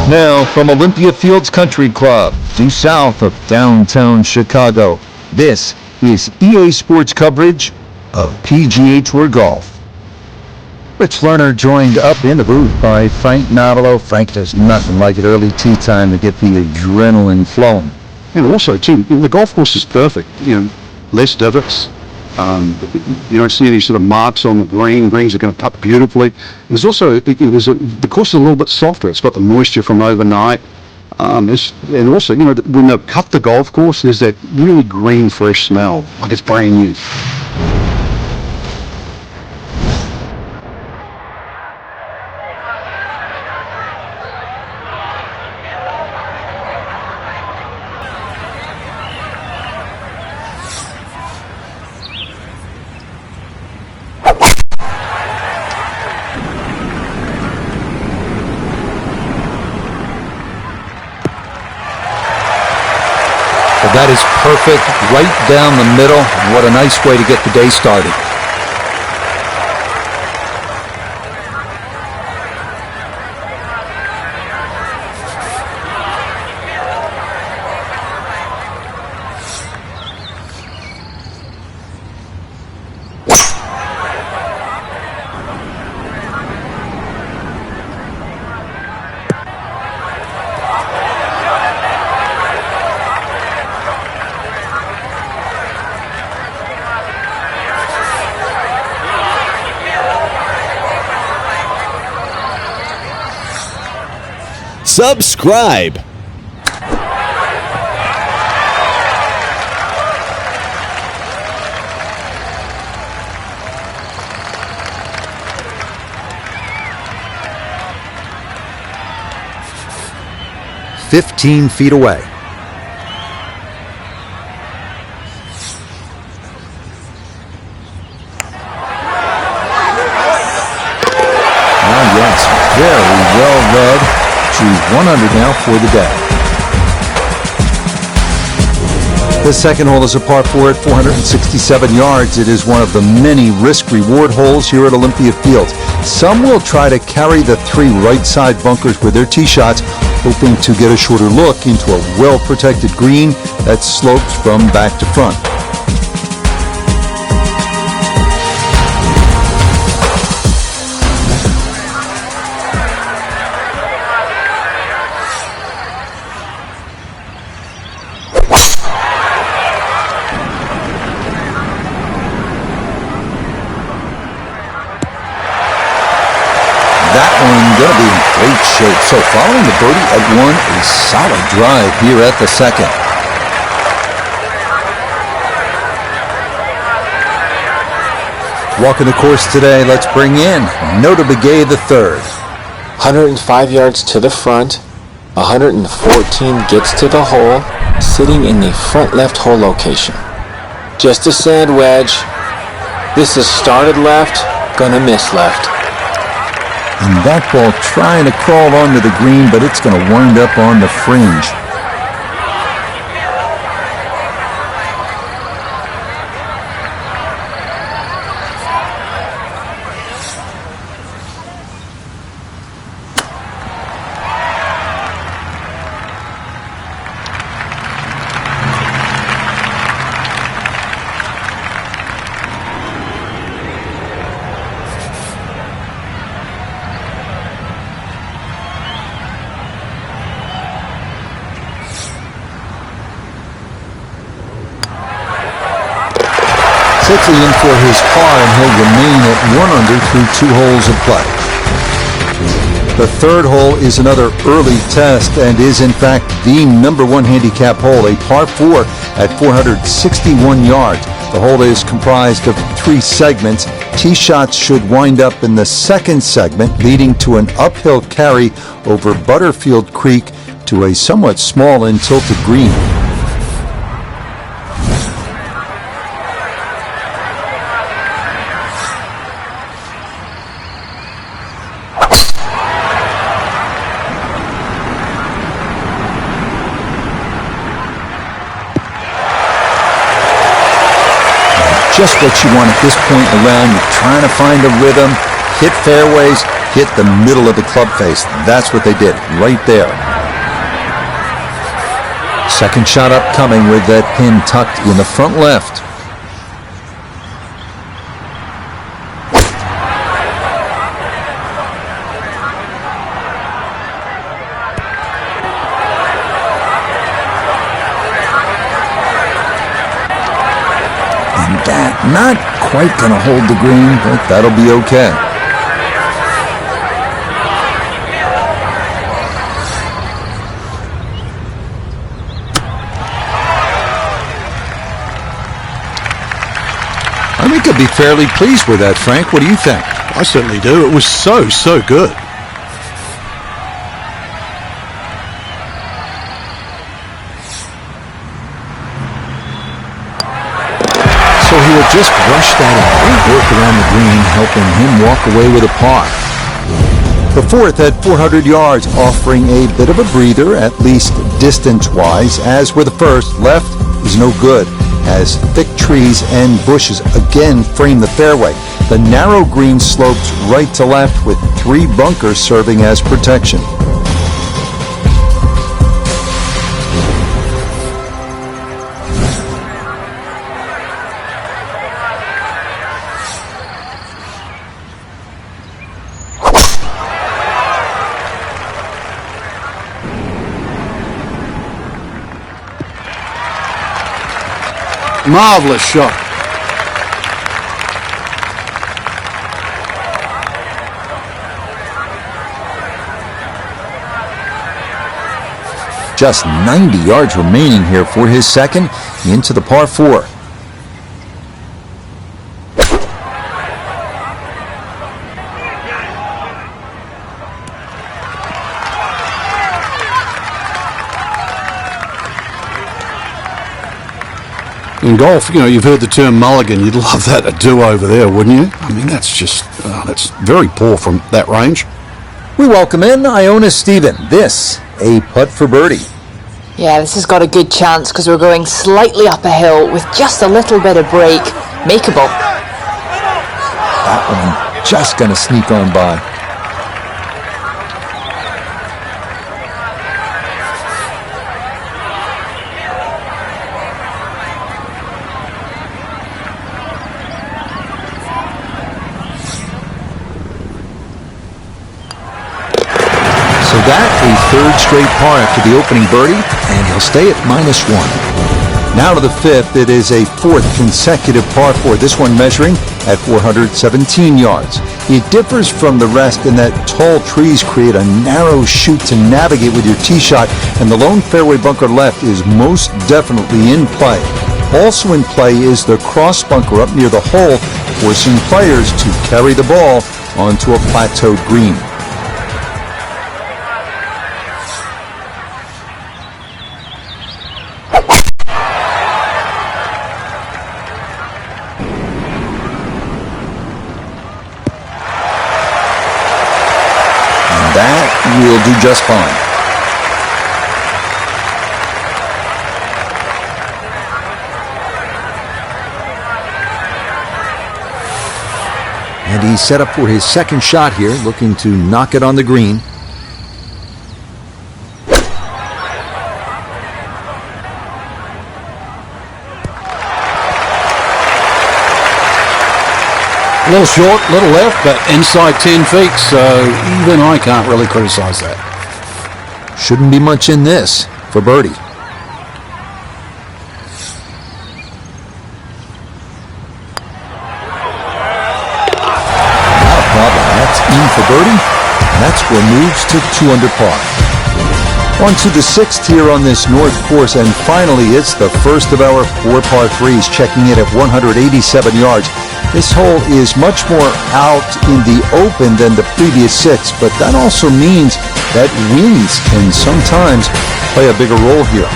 Now, from Olympia Fields Country Club, due south of downtown Chicago, this is EA Sports coverage of PGA Tour Golf. Rich Lerner joined up in the booth by Frank Navalo. Frank, there's nothing like it early tee time to get the adrenaline flowing. And also, too, the golf course is perfect. Less divots. You don't see any sort of marks on the green. Greens are going to putt beautifully. There's also, the course is a little bit softer. It's got the moisture from overnight. And also, when they cut the golf course, there's that really green, fresh smell, like it's brand new. That is perfect, right down the middle. What a nice way to get the day started. Subscribe. "15 feet away. Yes, very well read. She's 100 now for the day. The second hole is a par 4 at 467 yards. It is one of the many risk-reward holes here at Olympia Fields. Some will try to carry the 3 right-side bunkers with their tee shots, hoping to get a shorter look into a well-protected green that slopes from back to front. Going to be in great shape. So following the birdie at 1, a solid drive here at the second. Walking the course today, let's bring in Nota Begay the third. 105 yards to the front, 114 gets to the hole, sitting in the front left hole location. Just a sand wedge. This is started left, gonna miss left. And that ball trying to crawl onto the green, but it's going to wind up on the fringe. Quickly in for his par, and he'll remain at 1 under through 2 holes of play. The third hole is another early test and is in fact the number 1 handicap hole, a par 4 at 461 yards. The hole is comprised of 3 segments. Tee shots should wind up in the second segment, leading to an uphill carry over Butterfield Creek to a somewhat small and tilted green. Just what you want at this point in the round. You're trying to find a rhythm, hit fairways, hit the middle of the club face. That's what they did, right there. Second shot upcoming with that pin tucked in the front left. And that not quite going to hold the green, but that'll be okay. I think I'd be fairly pleased with that, Frank. What do you think? I certainly do. It was so good. So he'll just brush that and work around the green, helping him walk away with a par. The fourth at 400 yards, offering a bit of a breather, at least distance-wise. As with the first, left is no good, as thick trees and bushes again frame the fairway. The narrow green slopes right to left with 3 bunkers serving as protection. Marvelous shot. Just 90 yards remaining here for his second into the par 4. In golf, you've heard the term mulligan. You'd love that to do over there, wouldn't you? I mean, that's just, that's very poor from that range. We welcome in Iona Stephen. This, a putt for birdie. Yeah, this has got a good chance because we're going slightly up a hill with just a little bit of break. Makeable. That one just going to sneak on by. So that, a third straight par after the opening birdie, and he'll stay at -1. Now to the fifth, it is a fourth consecutive par 4, this one measuring at 417 yards. It differs from the rest in that tall trees create a narrow chute to navigate with your tee shot, and the lone fairway bunker left is most definitely in play. Also in play is the cross bunker up near the hole, forcing players to carry the ball onto a plateaued green. That will do just fine. And he's set up for his second shot here, looking to knock it on the green. A little short, little left, but inside 10 feet, so even I can't really criticize that. Shouldn't be much in this for birdie. Not a problem. That's in for birdie. That score moves to 2 under par. On to the 6th here on this North course, and finally it's the first of our 4 par 3s, checking in at 187 yards. This hole is much more out in the open than the previous 6, but that also means that winds can sometimes play a bigger role here.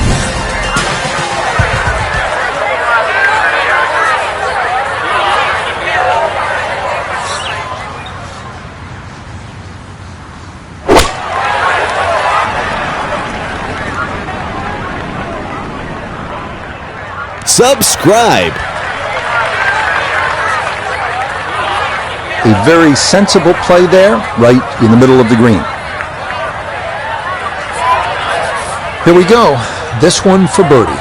Subscribe. A very sensible play there, right in the middle of the green. Here we go. This one for birdie.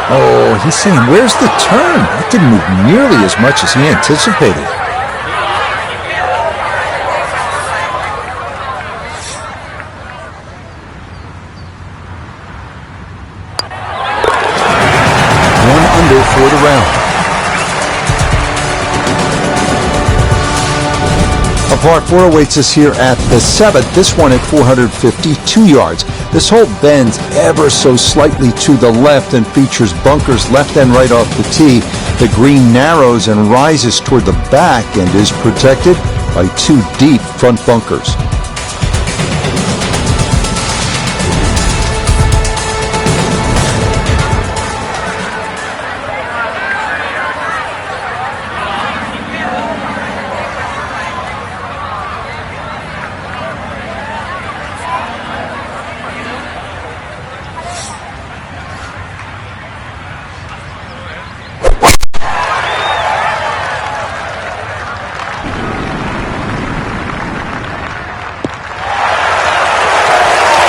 Oh, he's saying, where's the turn? That didn't move nearly as much as he anticipated. One under for the round. A par 4 awaits us here at the 7th, this one at 452 yards. This hole bends ever so slightly to the left and features bunkers left and right off the tee. The green narrows and rises toward the back and is protected by 2 deep front bunkers.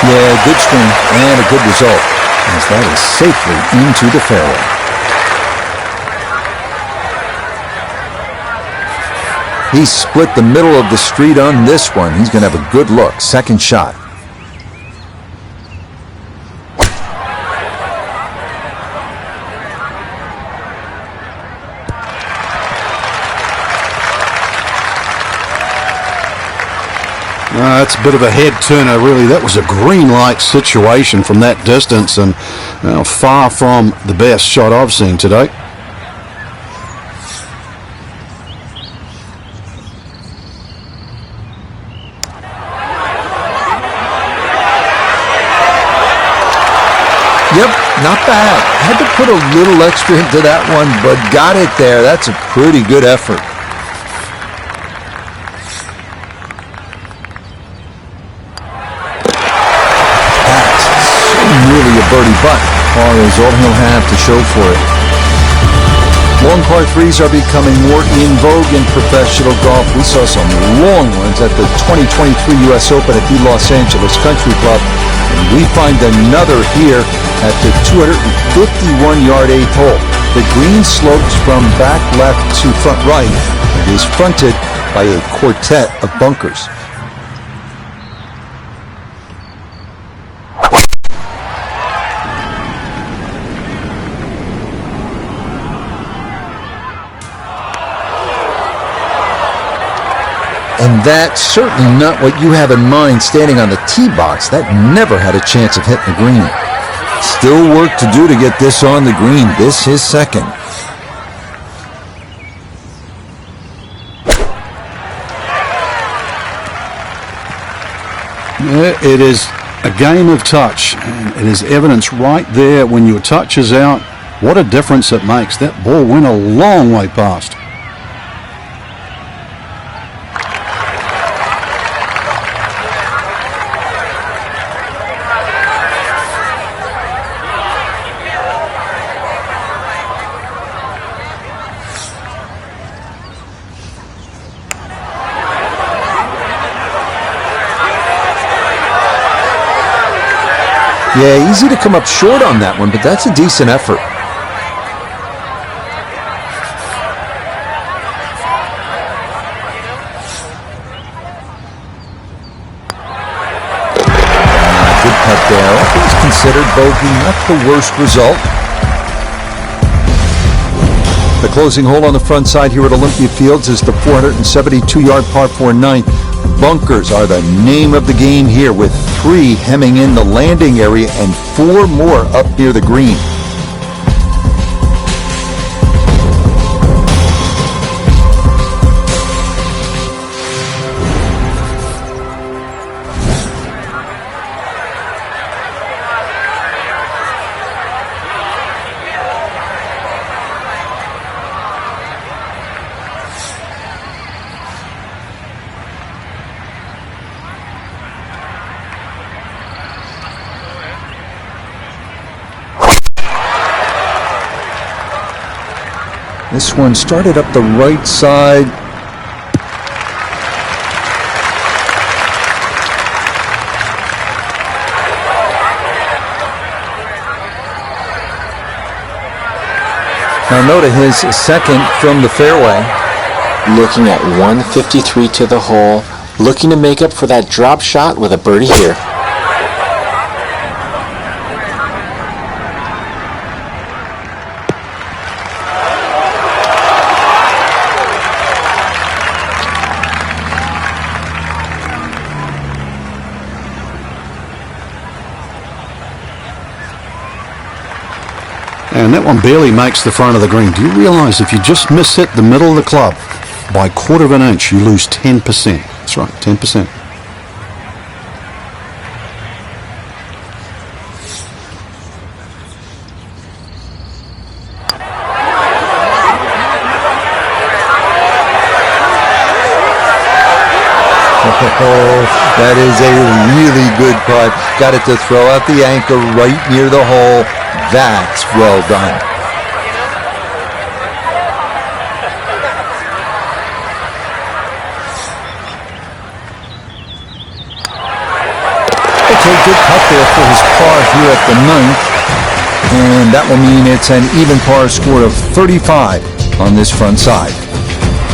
Yeah, good swing and a good result, as that is safely into the fairway. He split the middle of the street on this one. He's going to have a good look. Second shot. That's a bit of a head turner, really. That was a green light situation from that distance, and far from the best shot I've seen today. Yep, not bad. Had to put a little extra into that one, but got it there. That's a pretty good effort. Really a birdie putt. Par is all he'll have to show for it. Long par 3s are becoming more in vogue in professional golf. We saw some long ones at the 2023 U.S. Open at the Los Angeles Country Club. And we find another here at the 251-yard 8th hole. The green slopes from back left to front right and is fronted by a quartet of bunkers. And that's certainly not what you have in mind standing on the tee box. That never had a chance of hitting the green. Still work to do to get this on the green. This is second. It is a game of touch, and it is evidence right there when your touch is out. What a difference it makes. That ball went a long way past. Yeah, easy to come up short on that one, but that's a decent effort. Good putt there. All things considered, bogey, not the worst result. The closing hole on the front side here at Olympia Fields is the 472-yard par 4 ninth. Bunkers are the name of the game here, with 3 hemming in the landing area and 4 more up near the green. This one started up the right side. Now note his second from the fairway. Looking at 153 to the hole, looking to make up for that drop shot with a birdie here. And that one barely makes the front of the green. Do you realize if you just miss hit the middle of the club by a quarter of an inch, you lose 10%? That's right, 10%. Oh, that is a really good putt. Got it to throw out the anchor right near the hole. That's well done. Okay, good putt there for his par here at the ninth. And that will mean it's an even par score of 35 on this front side.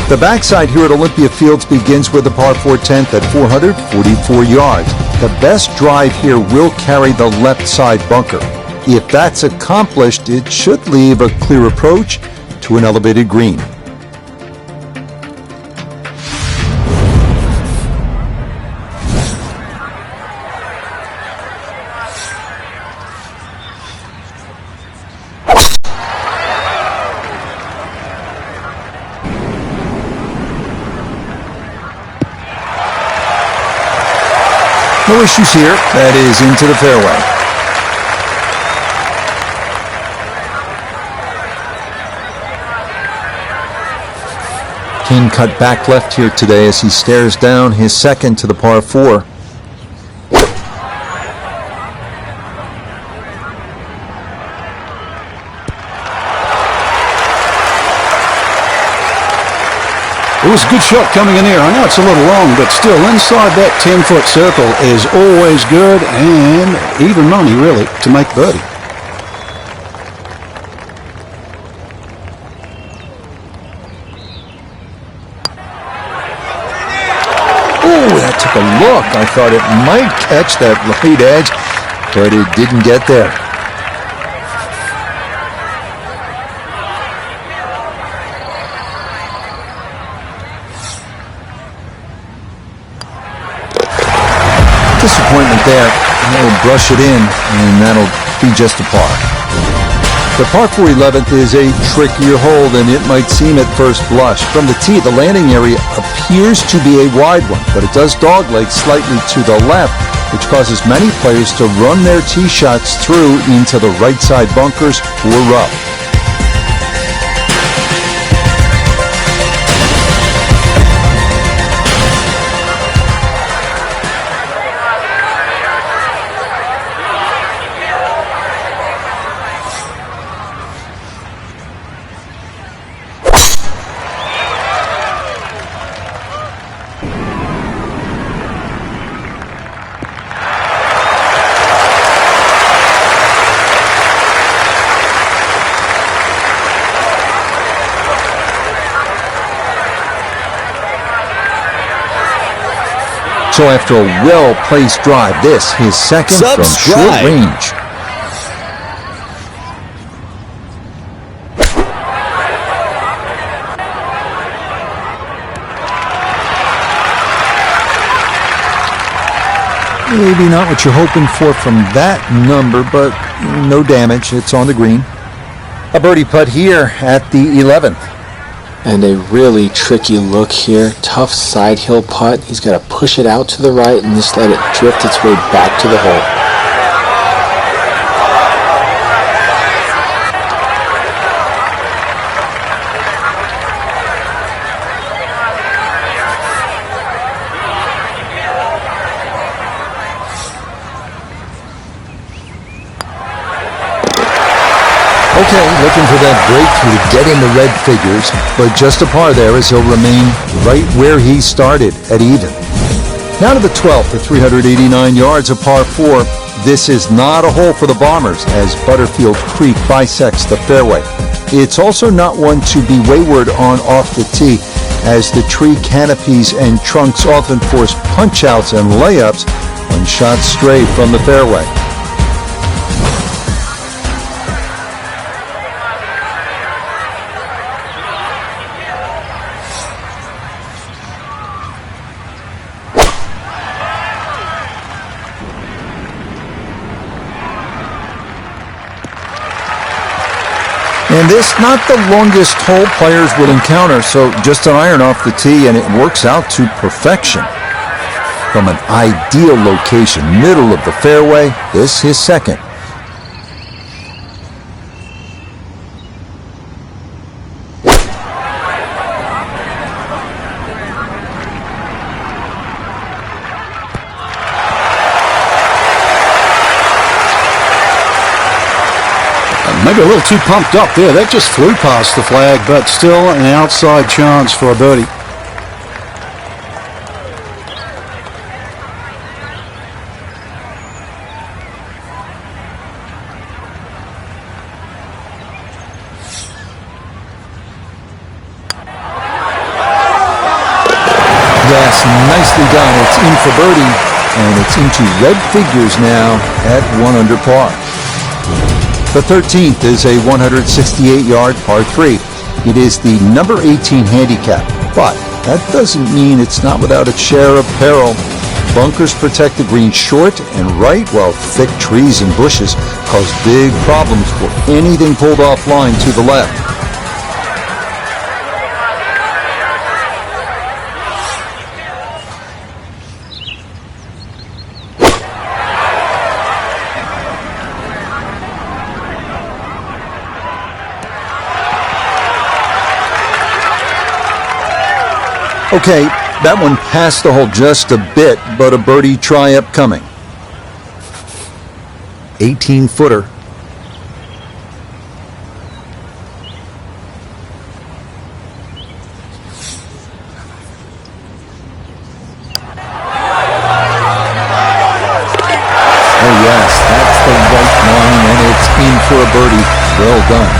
The backside here at Olympia Fields begins with a par 4 10th at 444 yards. The best drive here will carry the left side bunker. If that's accomplished, it should leave a clear approach to an elevated green. No issues here. That is into the fairway. King cut back left here today as he stares down his second to the par 4. It was a good shot coming in here. I know it's a little long, but still inside that 10-foot circle is always good, and even money, really, to make birdie. Oh, that took a look. I thought it might catch that right edge, but it didn't get there. Disappointment there. He'll brush it in, and that'll be just a par. The par 4 11th is a trickier hole than it might seem at first blush. From the tee, the landing area appears to be a wide one, but it does dogleg slightly to the left, which causes many players to run their tee shots through into the right side bunkers or rough. So after a well-placed drive, this his second from short range. Maybe not what you're hoping for from that number, but no damage. It's on the green. A birdie putt here at the 11th. And a really tricky look here. Tough side hill putt. He's got to push it out to the right and just let it drift its way back to the hole. Okay, looking for that breakthrough to get in the red figures, but just a par there as he'll remain right where he started, at even. Now to the 12th for 389 yards, a par 4. This is not a hole for the Bombers as Butterfield Creek bisects the fairway. It's also not one to be wayward on off the tee, as the tree canopies and trunks often force punch-outs and layups when shots stray from the fairway. And this, not the longest hole players will encounter, so just an iron off the tee and it works out to perfection. From an ideal location, middle of the fairway, this his second. Maybe a little too pumped up there. That just flew past the flag, but still an outside chance for a birdie. Yes, nicely done. It's in for birdie, and it's into red figures now at 1 under par. The 13th is a 168-yard par 3. It is the number 18 handicap, but that doesn't mean it's not without its share of peril. Bunkers protect the green short and right, while thick trees and bushes cause big problems for anything pulled offline to the left. Okay, that one passed the hole just a bit, but a birdie try upcoming. 18-footer. Oh yes, that's the right line, and it's in for a birdie. Well done.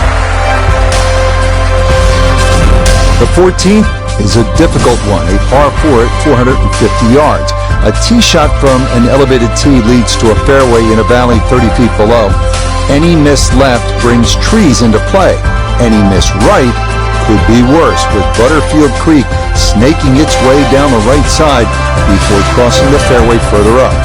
The 14th is a difficult one, a par 4 at 450 yards. A tee shot from an elevated tee leads to a fairway in a valley 30 feet below. Any miss left brings trees into play. Any miss right could be worse, with Butterfield Creek snaking its way down the right side before crossing the fairway further up.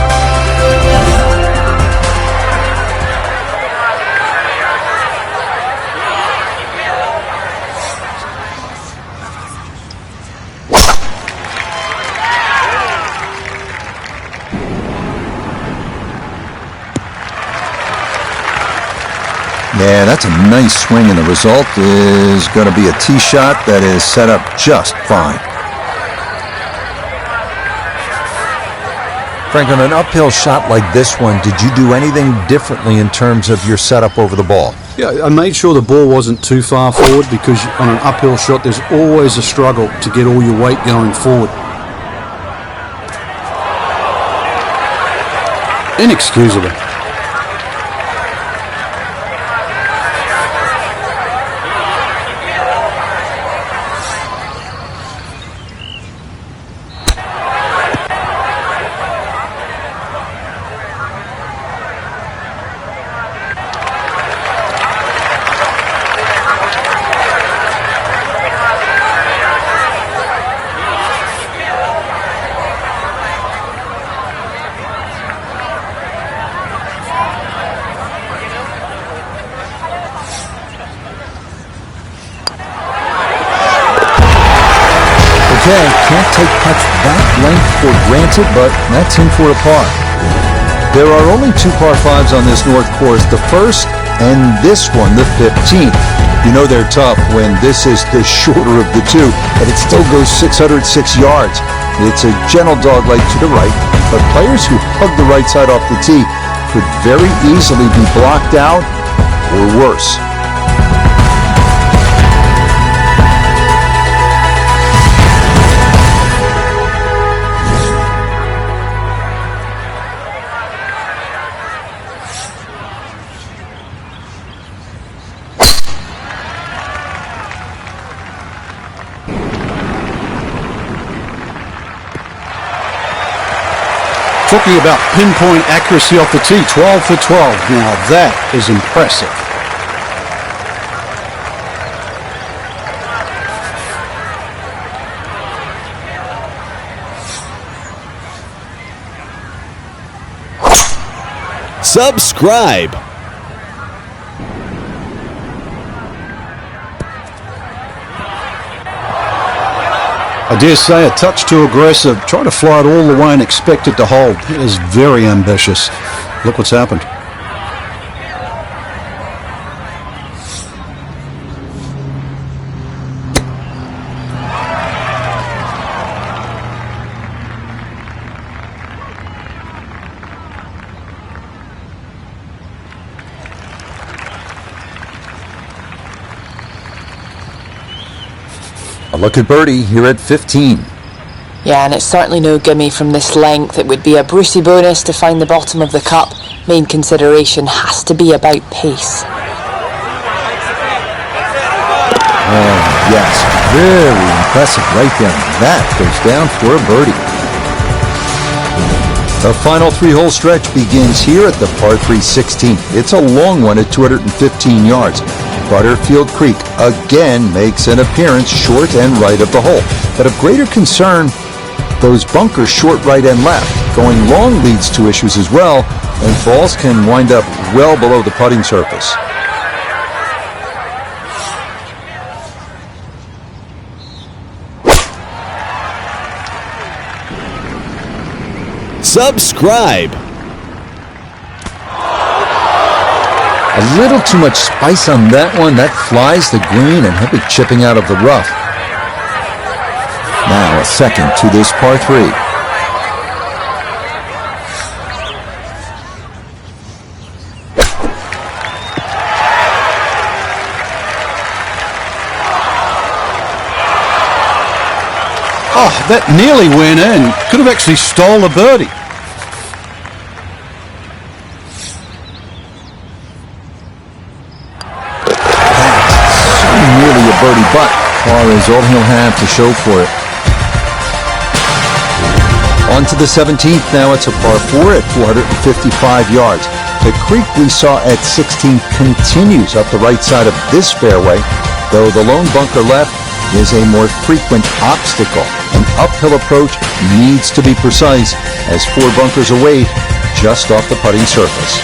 Yeah, that's a nice swing, and the result is going to be a tee shot that is set up just fine. Frank, on an uphill shot like this one, did you do anything differently in terms of your setup over the ball? Yeah, I made sure the ball wasn't too far forward, because on an uphill shot there's always a struggle to get all your weight going forward. Inexcusable. Okay, can't take putts that length for granted, but that's in for a par. There are only 2 par 5s on this North course, the first and this one, the 15th. You know they're tough when this is the shorter of the two, but it still goes 606 yards. It's a gentle dogleg to the right, but players who hug the right side off the tee could very easily be blocked out or worse. Talking about pinpoint accuracy off the tee, 12 for 12. Now that is impressive. Subscribe. I dare say a touch too aggressive. Trying to fly it all the way and expect it to hold. It is very ambitious. Look what's happened. A look at birdie here at 15. Yeah, and it's certainly no gimme from this length. It would be a Brucey bonus to find the bottom of the cup. Main consideration has to be about pace. Oh, yes, very impressive right there. That goes down for a birdie. The final three-hole stretch begins here at the par 3 16th. It's a long one at 215 yards. Butterfield Creek again makes an appearance short and right of the hole. But of greater concern, those bunkers short, right, and left. Going long leads to issues as well, and balls can wind up well below the putting surface. Subscribe. A little too much spice on that one. That flies the green, and he'll be chipping out of the rough. Now a second to this par 3. Oh, that nearly went in. Could have actually stole a birdie. Nearly a birdie, but par is all he'll have to show for it. On to the 17th now. It's a par 4 at 455 yards. The creek we saw at 16 continues up the right side of this fairway, though the lone bunker left is a more frequent obstacle. An uphill approach needs to be precise as 4 bunkers await just off the putting surface.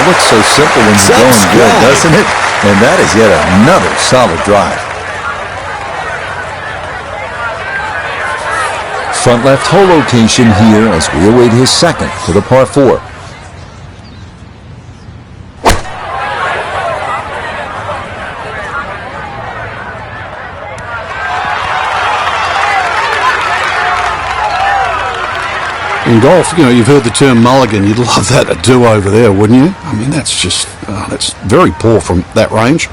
Looks so simple when you're going good, doesn't it? And that is yet another solid drive. Front left hole location here as we await his second for the par 4. In golf, you know, you've heard the term mulligan. You'd love that to do over there, wouldn't you? I mean, that's just, that's very poor from that range.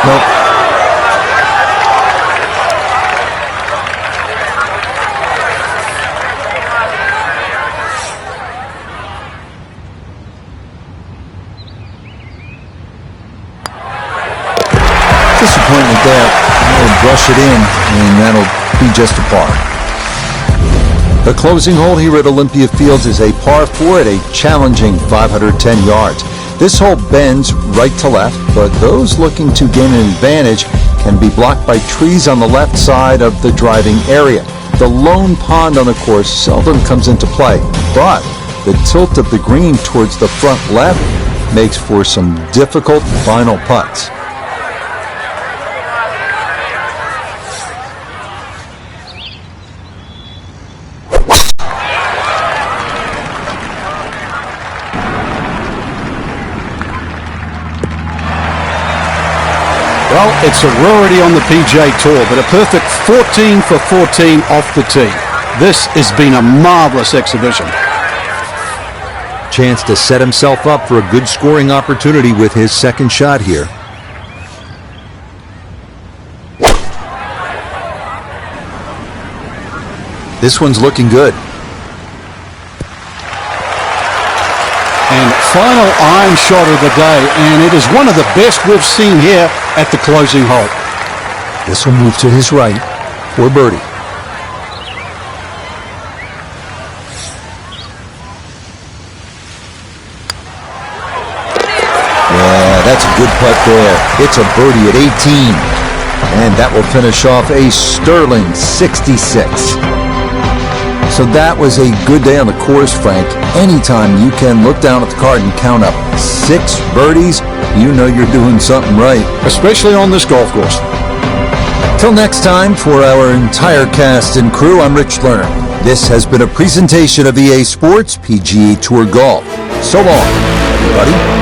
Nope. Disappointment there. He'll brush it in, and that'll be just a par. The closing hole here at Olympia Fields is a par 4 at a challenging 510 yards. This hole bends right to left, but those looking to gain an advantage can be blocked by trees on the left side of the driving area. The lone pond on the course seldom comes into play, but the tilt of the green towards the front left makes for some difficult final putts. Well, it's a rarity on the PGA Tour, but a perfect 14 for 14 off the tee. This has been a marvelous exhibition. Chance to set himself up for a good scoring opportunity with his second shot here. This one's looking good. And final iron shot of the day, and it is one of the best we've seen here at the closing hole. This will move to his right for birdie. Yeah, that's a good putt there. It's a birdie at 18. And that will finish off a sterling 66. So that was a good day on the course, Frank. Anytime you can look down at the card and count up 6 birdies, you know you're doing something right. Especially on this golf course. Till next time, for our entire cast and crew, I'm Rich Lerner. This has been a presentation of EA Sports PGA Tour Golf. So long, everybody.